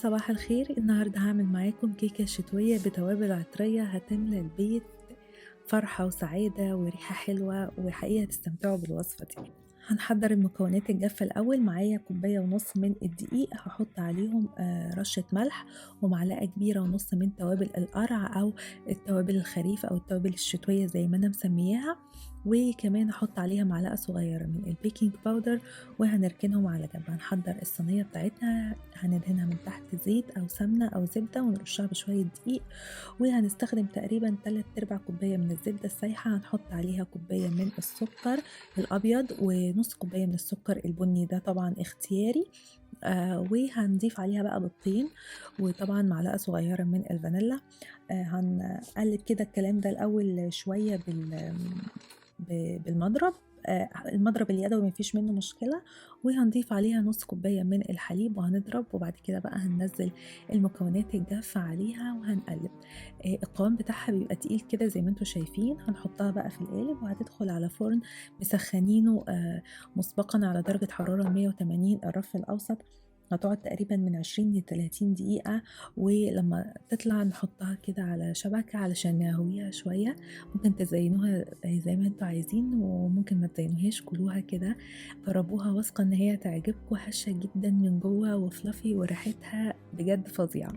صباح الخير. النهاردة هعمل معاكم كيكة شتوية بتوابل عطرية هتملى البيت فرحة وسعادة وريحة حلوة، وحقيقة هتستمتعوا بالوصفة دي. هنحضر المكونات الجافة الأول. معايا كوباية ونص من الدقيق، هحط عليهم رشة ملح ومعلقة كبيرة ونص من توابل القرع أو التوابل الخريف أو التوابل الشتوية زي ما أنا مسمياها، وكمان هحط عليها معلقة صغيرة من البيكنج باودر وهنركنهم على جنب. هنحضر الصينية بتاعتنا، هندهنها من تحت زيت أو سمنة أو زبدة ونرشها بشوية دقيق، وهنستخدم تقريبا 3/4 كوباية من الزبدة السايحة. هنحط عليها كوباية من السكر الأبيض ونص كوباية من السكر البني، ده طبعا اختياري. وهنضيف عليها بقى بيضتين وطبعا معلقة صغيرة من الفانيلا. هنقلب كده الكلام ده الأول شوية بالمضرب، المضرب اليدوي مفيش منه مشكلة، وهنضيف عليها نص كوباية من الحليب وهنضرب، وبعد كده بقى هننزل المكونات الجافة عليها وهنقلب. القوام بتاعها بيبقى تقيل كده زي ما انتوا شايفين. هنحطها بقى في القالب وهتدخل على فرن مسخنينه مسبقا على درجة حرارة 180 الرف الأوسط. هتقعد تقريبا من 20 ل 30 دقيقة، ولما تطلع نحطها كده على شبكة علشان نهويها شوية. ممكن تزينوها زي ما انتوا عايزين وممكن ما تزينوهاش، كلوها كده، جربوها، واثقة ان هي تعجبكم. هشة جدا من جوه وفلافي وريحتها بجد فظيعة.